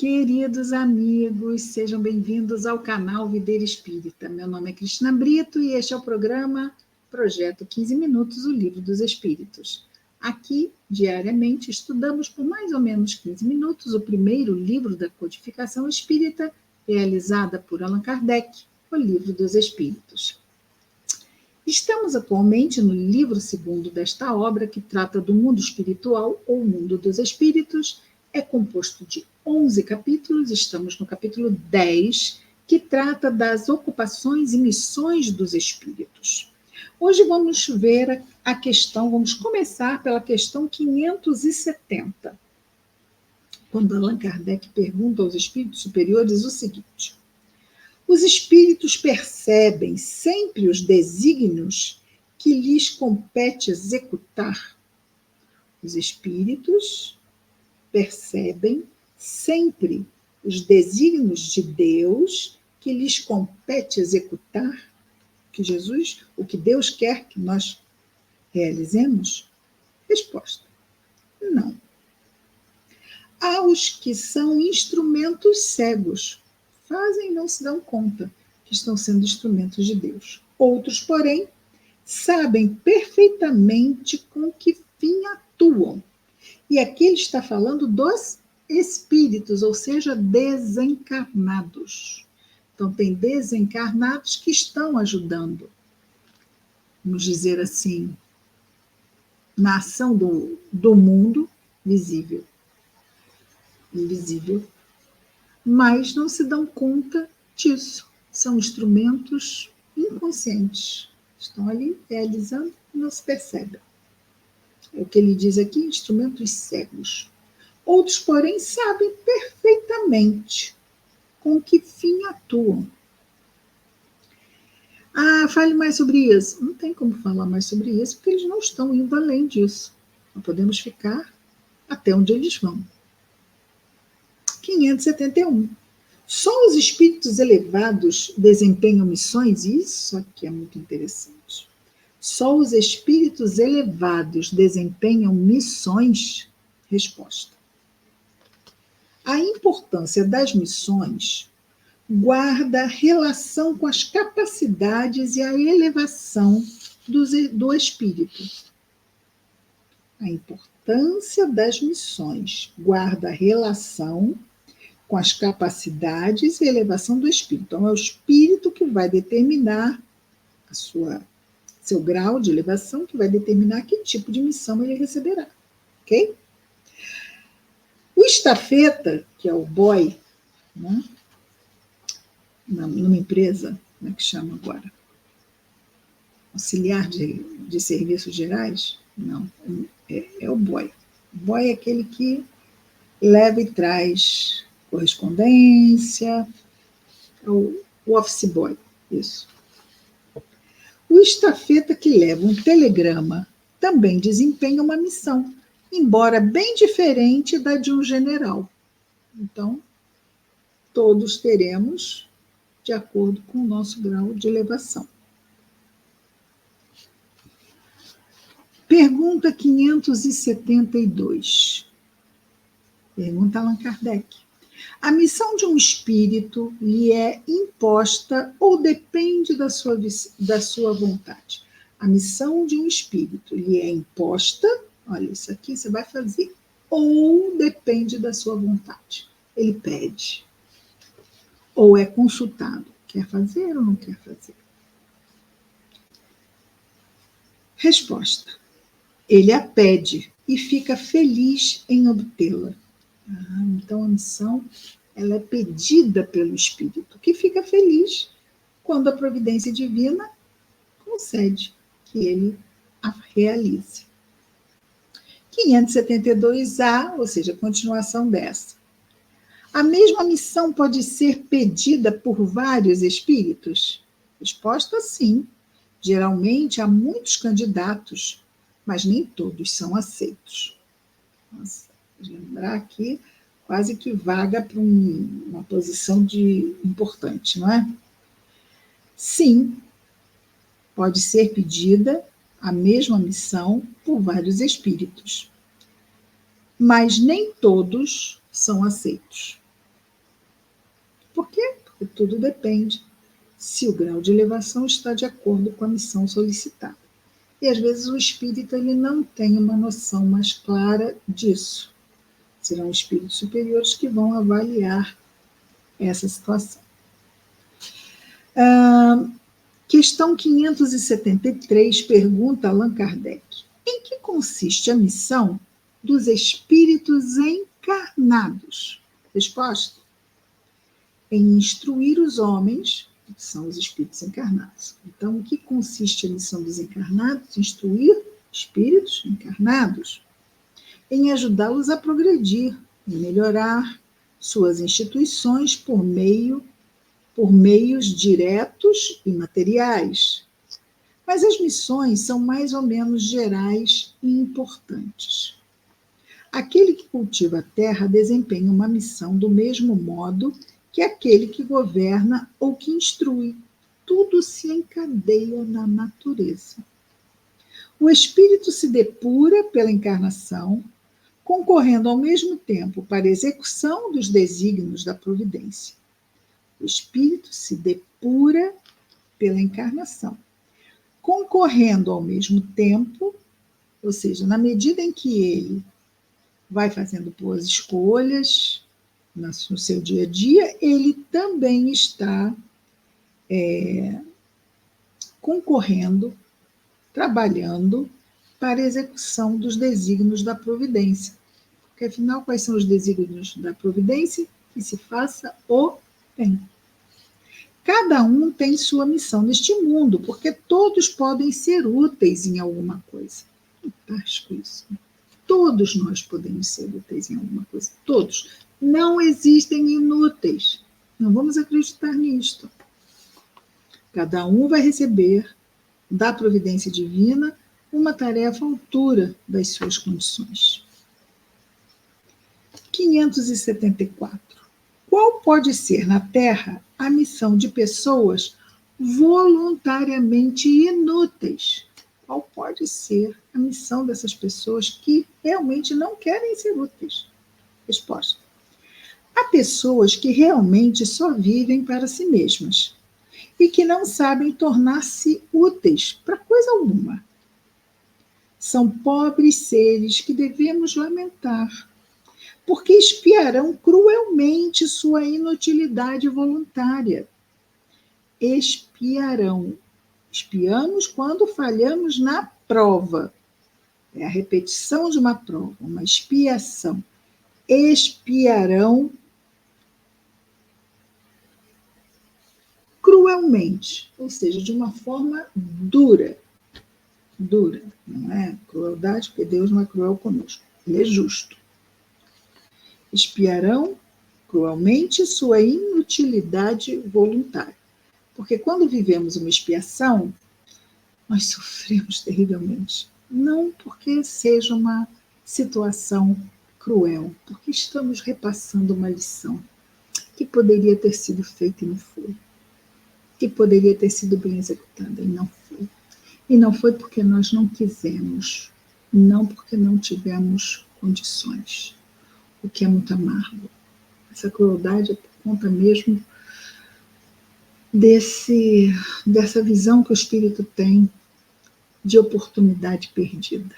Queridos amigos, sejam bem-vindos ao canal Videira Espírita. Meu nome é Cristina Brito e este é o programa Projeto 15 Minutos, o Livro dos Espíritos. Aqui, diariamente, estudamos por mais ou menos 15 minutos o primeiro livro da codificação espírita, realizada por Allan Kardec, o Livro dos Espíritos. Estamos atualmente no livro segundo desta obra, que trata do mundo espiritual ou mundo dos espíritos. É composto de 11 capítulos, estamos no capítulo 10, que trata das ocupações e missões dos espíritos. Hoje vamos ver a questão, vamos começar pela questão 570, quando Allan Kardec pergunta aos espíritos superiores o seguinte: os espíritos percebem sempre os desígnios que lhes compete executar? Os espíritos percebem sempre os desígnios de Deus que lhes compete executar? O que Deus quer que nós realizemos? Resposta: não. Há os que são instrumentos cegos, fazem e não se dão conta que estão sendo instrumentos de Deus. Outros, porém, sabem perfeitamente com que fim atuam. E aqui ele está falando dos espíritos, ou seja, desencarnados. Então, tem desencarnados que estão ajudando, vamos dizer assim, na ação do mundo visível, invisível, mas não se dão conta disso. São instrumentos inconscientes. Estão ali realizando e não se percebem. É o que ele diz aqui, instrumentos cegos. Outros, porém, sabem perfeitamente com que fim atuam. Fale mais sobre isso. Não tem como falar mais sobre isso, porque eles não estão indo além disso. Nós podemos ficar até onde eles vão. 571. Só os espíritos elevados desempenham missões? Isso aqui é muito interessante. Só os espíritos elevados desempenham missões? Resposta: a importância das missões guarda relação com as capacidades e a elevação do espírito. A importância das missões guarda relação com as capacidades e elevação do espírito. Então, é o espírito que vai determinar seu grau de elevação, que vai determinar que tipo de missão ele receberá. Ok? O estafeta, que é o boy, né? Numa empresa, como é que chama agora? Auxiliar de serviços gerais? Não, é o boy. O boy é aquele que leva e traz correspondência, o office boy, isso. O estafeta que leva um telegrama também desempenha uma missão, embora bem diferente da de um general. Então, todos teremos de acordo com o nosso grau de elevação. Pergunta 572. Pergunta Allan Kardec. A missão de um espírito lhe é imposta ou depende da sua vontade? A missão de um espírito lhe é imposta, olha, isso aqui você vai fazer, ou depende da sua vontade? Ele pede. Ou é consultado. Quer fazer ou não quer fazer? Resposta: ele a pede e fica feliz em obtê-la. Então a missão ela é pedida pelo espírito, que fica feliz quando a providência divina concede que ele a realize. 572A, ou seja, a continuação dessa. A mesma missão pode ser pedida por vários espíritos? Resposta: sim. Geralmente há muitos candidatos, mas nem todos são aceitos. Nossa, lembrar aqui, quase que vaga para uma posição de importante, não é? Sim, pode ser pedida a mesma missão por vários espíritos, mas nem todos são aceitos. Por quê? Porque tudo depende se o grau de elevação está de acordo com a missão solicitada. E às vezes o espírito ele não tem uma noção mais clara disso. Serão espíritos superiores que vão avaliar essa situação. Questão 573 pergunta Allan Kardec: em que consiste a missão dos espíritos encarnados? Resposta: em instruir os homens, que são os espíritos encarnados. Então, o que consiste a missão dos encarnados? Instruir espíritos encarnados, em ajudá-los a progredir, em melhorar suas instituições por meios diretos e materiais. Mas as missões são mais ou menos gerais e importantes. Aquele que cultiva a terra desempenha uma missão do mesmo modo que aquele que governa ou que instrui. Tudo se encadeia na natureza. O espírito se depura pela encarnação, concorrendo ao mesmo tempo para a execução dos desígnios da providência. O espírito se depura pela encarnação, concorrendo ao mesmo tempo, ou seja, na medida em que ele vai fazendo boas escolhas no seu dia a dia, ele também está concorrendo, trabalhando para a execução dos desígnios da providência. Porque, afinal, quais são os desígnios da providência? Que se faça o bem. Cada um tem sua missão neste mundo, porque todos podem ser úteis em alguma coisa. Fantástico isso. Todos nós podemos ser úteis em alguma coisa. Todos. Não existem inúteis. Não vamos acreditar nisto. Cada um vai receber da providência divina uma tarefa à altura das suas condições. 574. Qual pode ser na Terra a missão de pessoas voluntariamente inúteis? Qual pode ser a missão dessas pessoas que realmente não querem ser úteis? Resposta: há pessoas que realmente só vivem para si mesmas e que não sabem tornar-se úteis para coisa alguma. São pobres seres que devemos lamentar, porque expiarão cruelmente sua inutilidade voluntária. Expiarão. Expiamos quando falhamos na prova. É a repetição de uma prova, uma expiação. Expiarão cruelmente, ou seja, de uma forma dura. Dura, não é crueldade, porque Deus não é cruel conosco, Ele é justo. Expiarão cruelmente sua inutilidade voluntária. Porque quando vivemos uma expiação, nós sofremos terrivelmente. Não porque seja uma situação cruel, porque estamos repassando uma lição que poderia ter sido feita e não foi. Que poderia ter sido bem executada e não foi. E não foi porque nós não quisemos, não porque não tivemos condições, o que é muito amargo. Essa crueldade é por conta mesmo dessa visão que o espírito tem de oportunidade perdida.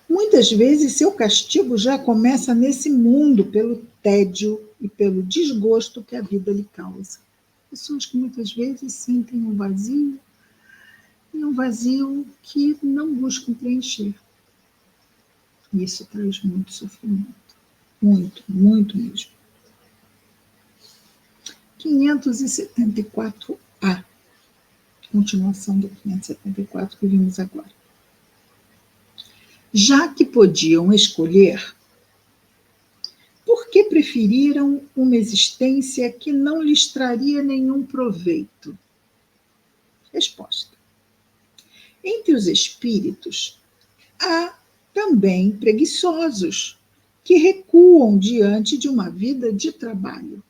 Muitas vezes seu castigo já começa nesse mundo pelo tédio e pelo desgosto que a vida lhe causa. Pessoas que muitas vezes sentem um vazio, e um vazio que não buscam preencher. E isso traz muito sofrimento. Muito, muito mesmo. 574A. Continuação do 574 que vimos agora. Já que podiam escolher, por que preferiram uma existência que não lhes traria nenhum proveito? Resposta: entre os espíritos há também preguiçosos que recuam diante de uma vida de trabalho.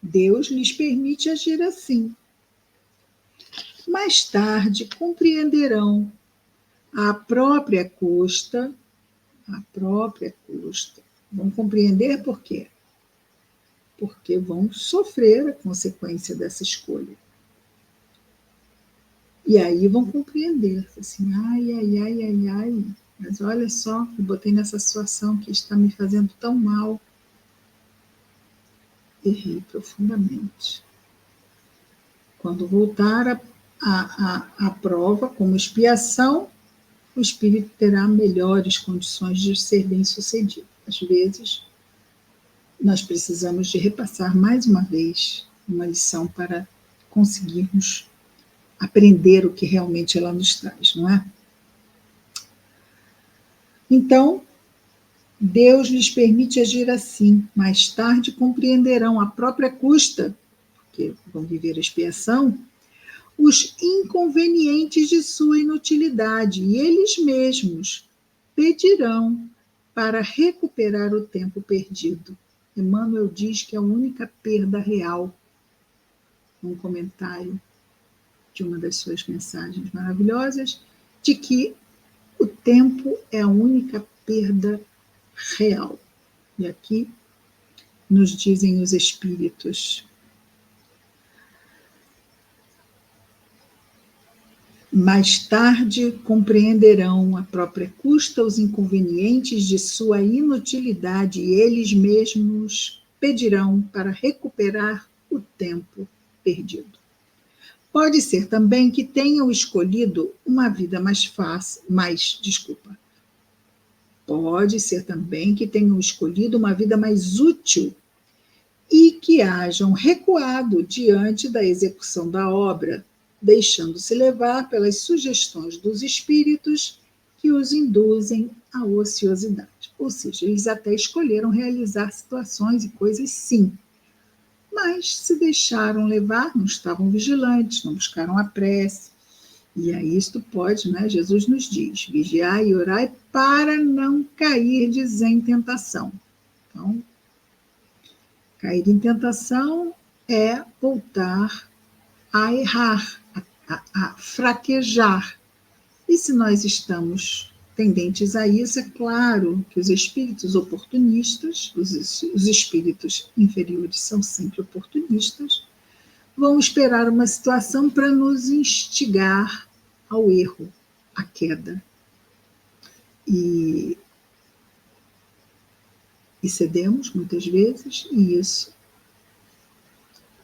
Deus lhes permite agir assim. Mais tarde compreenderão à própria custa, Vão compreender por quê? Porque vão sofrer a consequência dessa escolha. E aí vão compreender, assim, ai, mas olha só, me botei nessa situação que está me fazendo tão mal. Errei profundamente. Quando voltar a prova como expiação, o espírito terá melhores condições de ser bem-sucedido. Às vezes, nós precisamos de repassar mais uma vez uma lição para conseguirmos aprender o que realmente ela nos traz, não é? Então, Deus lhes permite agir assim. Mais tarde compreenderão à própria custa, porque vão viver a expiação, os inconvenientes de sua inutilidade, e eles mesmos pedirão para recuperar o tempo perdido. Emmanuel diz que é a única perda real, num comentário de uma das suas mensagens maravilhosas, de que o tempo é a única perda real. E aqui nos dizem os espíritos: mais tarde compreenderão à própria custa os inconvenientes de sua inutilidade e eles mesmos pedirão para recuperar o tempo perdido. Pode ser também que tenham escolhido uma vida mais fácil, Pode ser também que tenham escolhido uma vida mais útil e que hajam recuado diante da execução da obra, deixando-se levar pelas sugestões dos espíritos que os induzem à ociosidade. Ou seja, eles até escolheram realizar situações e coisas, sim, mas se deixaram levar, não estavam vigilantes, não buscaram a prece. E aí isto pode, né? Jesus nos diz, vigiai e orai para não cairdes em tentação. Então, cair em tentação é voltar a errar, a fraquejar. E se nós estamos tendentes a isso, é claro que os espíritos oportunistas, os espíritos inferiores são sempre oportunistas, vão esperar uma situação para nos instigar ao erro, à queda. E cedemos muitas vezes, e isso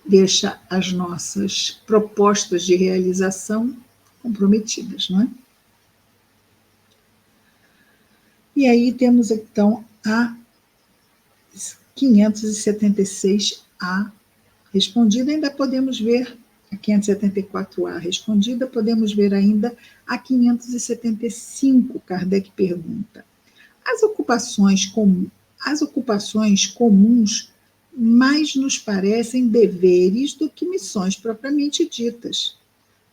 deixa as nossas propostas de realização comprometidas, não é? E aí temos então a 576A respondida, ainda podemos ver a 574A respondida, podemos ver ainda a 575. Kardec pergunta: as ocupações comuns mais nos parecem deveres do que missões propriamente ditas.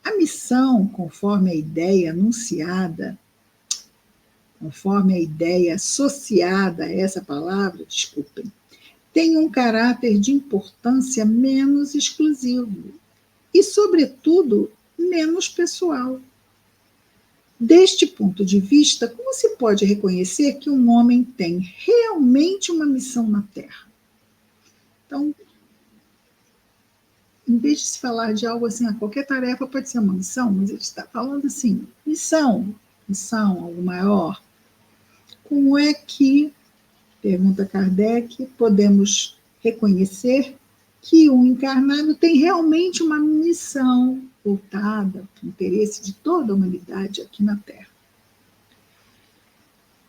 A missão, conforme a ideia anunciada, conforme a ideia associada a essa palavra, desculpem, tem um caráter de importância menos exclusivo e, sobretudo, menos pessoal. Deste ponto de vista, como se pode reconhecer que um homem tem realmente uma missão na Terra? Então, em vez de se falar de algo assim, qualquer tarefa pode ser uma missão, mas ele está falando assim, missão, algo maior. Como é que, pergunta Kardec, podemos reconhecer que um encarnado tem realmente uma missão voltada para o interesse de toda a humanidade aqui na Terra?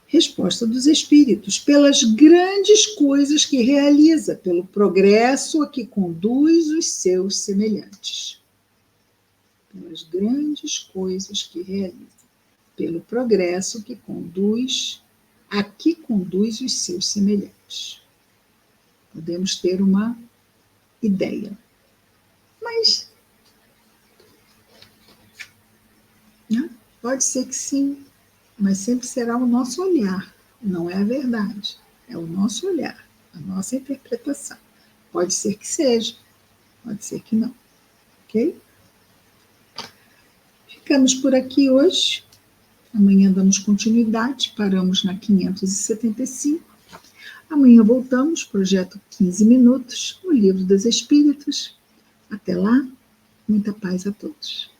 Resposta dos espíritos: pelas grandes coisas que realiza, pelo progresso a que conduz os seus semelhantes. Pelas grandes coisas que realiza, pelo progresso que conduz os seus semelhantes. Podemos ter uma ideia. Mas, né? Pode ser que sim, mas sempre será o nosso olhar, não é a verdade. É o nosso olhar, a nossa interpretação. Pode ser que seja, pode ser que não. Ok? Ficamos por aqui hoje. Amanhã damos continuidade, paramos na 575. Amanhã voltamos, projeto 15 minutos, o Livro dos Espíritos. Até lá, muita paz a todos.